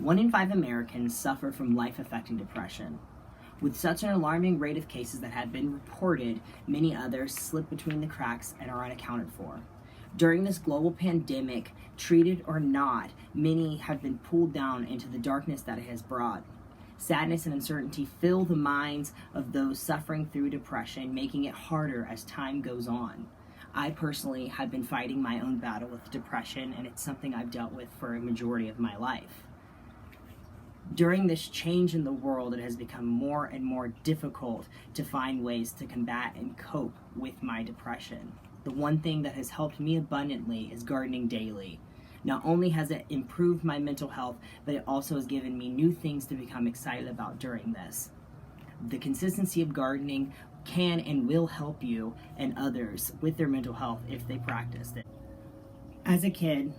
1 in 5 Americans suffer from life-affecting depression. With such an alarming rate of cases that have been reported, many others slip between the cracks and are unaccounted for. During this global pandemic, treated or not, many have been pulled down into the darkness that it has brought. Sadness and uncertainty fill the minds of those suffering through depression, making it harder as time goes on. I personally have been fighting my own battle with depression, and it's something I've dealt with for a majority of my life. During this change in the world, it has become more and more difficult to find ways to combat and cope with my depression. The one thing that has helped me abundantly is gardening daily. Not only has it improved my mental health, but it also has given me new things to become excited about during this. The consistency of gardening can and will help you and others with their mental health if they practice it. As a kid,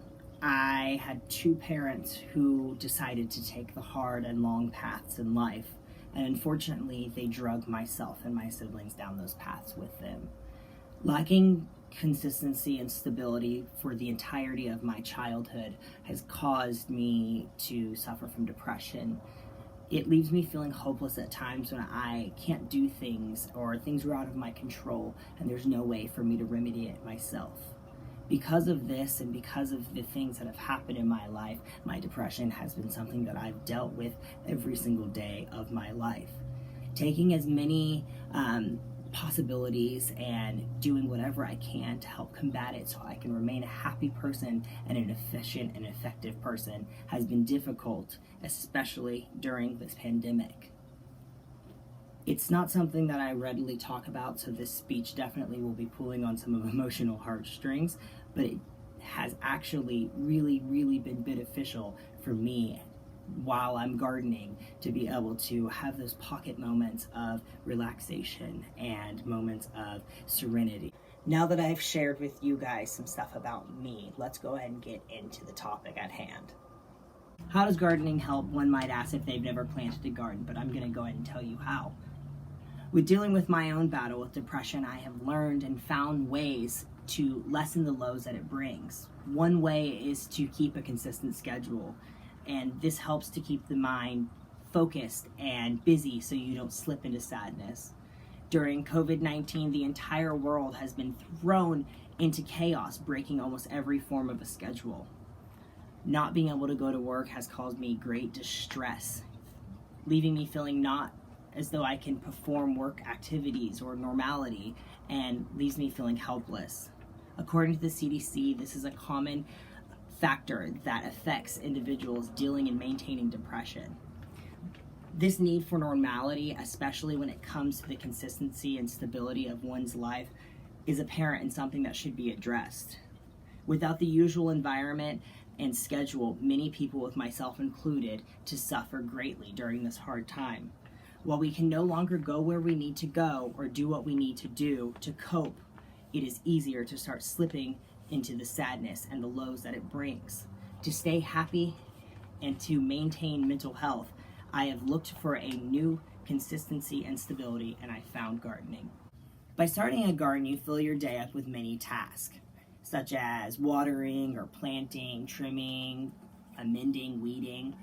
I had 2 parents who decided to take the hard and long paths in life, and unfortunately they drug myself and my siblings down those paths with them. Lacking consistency and stability for the entirety of my childhood has caused me to suffer from depression. It leaves me feeling hopeless at times when I can't do things or things are out of my control and there's no way for me to remedy it myself. Because of this and because of the things that have happened in my life, my depression has been something that I've dealt with every single day of my life. Taking as many possibilities and doing whatever I can to help combat it so I can remain a happy person and an efficient and effective person has been difficult, especially during this pandemic. It's not something that I readily talk about, so this speech definitely will be pulling on some of emotional heartstrings, but it has actually really been beneficial for me while I'm gardening to be able to have those pocket moments of relaxation and moments of serenity. Now that I've shared with you guys some stuff about me, let's go ahead and get into the topic at hand. How does gardening help? One might ask if they've never planted a garden, but I'm going to go ahead and tell you how. With dealing with my own battle with depression, I have learned and found ways to lessen the lows that it brings. One way is to keep a consistent schedule, and this helps to keep the mind focused and busy so you don't slip into sadness. During COVID-19, the entire world has been thrown into chaos, breaking almost every form of a schedule. Not being able to go to work has caused me great distress, leaving me feeling not as though I can perform work activities or normality, and leaves me feeling helpless. According to the CDC, this is a common factor that affects individuals dealing and maintaining depression. This need for normality, especially when it comes to the consistency and stability of one's life, is apparent and something that should be addressed. Without the usual environment and schedule, many people, with myself included, to suffer greatly during this hard time. While we can no longer go where we need to go or do what we need to do to cope, it is easier to start slipping into the sadness and the lows that it brings. To stay happy and to maintain mental health, I have looked for a new consistency and stability, and I found gardening. By starting a garden, you fill your day up with many tasks, such as watering or planting, trimming, amending, weeding.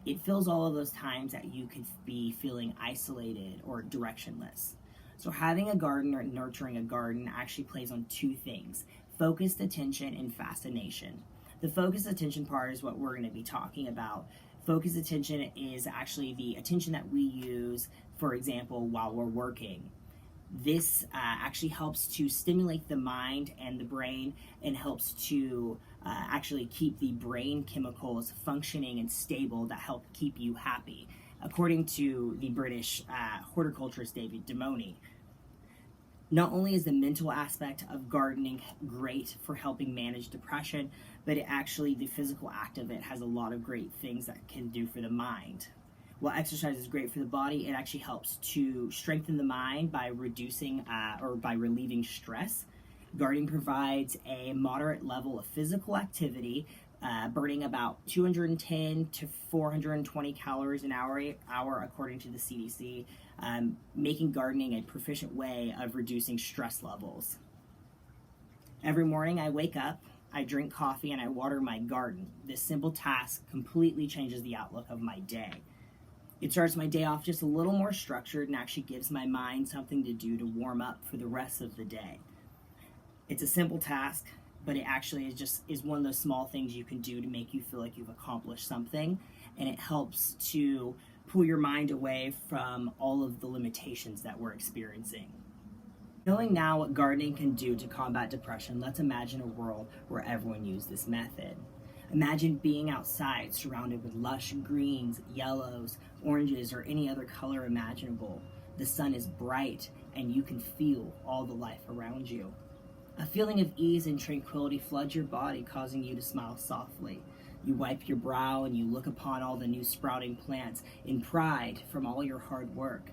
It fills all of those times that you could be feeling isolated or directionless. So having a garden or nurturing a garden actually plays on 2 things: focused attention and fascination. The focused attention part is what we're going to be talking about. Focused attention is actually the attention that we use, for example, while we're working. This actually helps to stimulate the mind and the brain and helps to actually keep the brain chemicals functioning and stable that help keep you happy, according to the British horticulturist David Dimoni. Not only is the mental aspect of gardening great for helping manage depression, but the physical act of it has a lot of great things that it can do for the mind. While exercise is great for the body, it actually helps to strengthen the mind by reducing or by relieving stress. Gardening provides a moderate level of physical activity, burning about 210 to 420 calories an hour according to the CDC, making gardening a proficient way of reducing stress levels. Every morning I wake up, I drink coffee, and I water my garden. This simple task completely changes the outlook of my day. It starts my day off just a little more structured and actually gives my mind something to do to warm up for the rest of the day. It's a simple task, but it actually is one of those small things you can do to make you feel like you've accomplished something, and it helps to pull your mind away from all of the limitations that we're experiencing. Knowing now what gardening can do to combat depression, let's imagine a world where everyone used this method. Imagine being outside surrounded with lush greens, yellows, oranges, or any other color imaginable. The sun is bright and you can feel all the life around you. A feeling of ease and tranquility floods your body, causing you to smile softly. You wipe your brow and you look upon all the new sprouting plants in pride from all your hard work.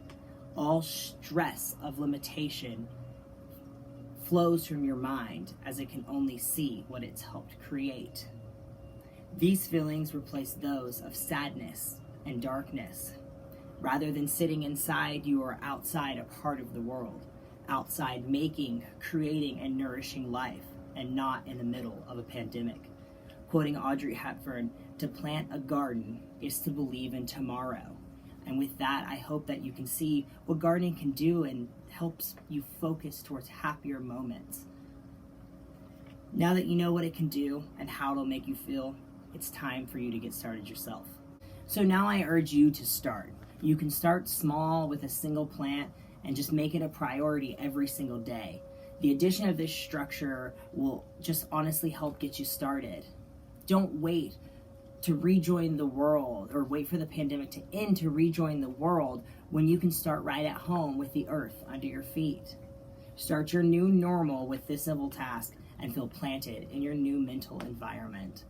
All stress of limitation flows from your mind as it can only see what it's helped create. These feelings replace those of sadness and darkness. Rather than sitting inside, you are outside, a part of the world. Outside making, creating, and nourishing life, and not in the middle of a pandemic. Quoting Audrey Hepburn, "To plant a garden is to believe in tomorrow." And with that, I hope that you can see what gardening can do and helps you focus towards happier moments. Now that you know what it can do and how it'll make you feel, it's time for you to get started yourself. So now I urge you to start. You can start small with a single plant and just make it a priority every single day. The addition of this structure will just honestly help get you started. Don't wait to rejoin the world or wait for the pandemic to end to rejoin the world when you can start right at home with the earth under your feet. Start your new normal with this simple task and feel planted in your new mental environment.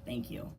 Thank you.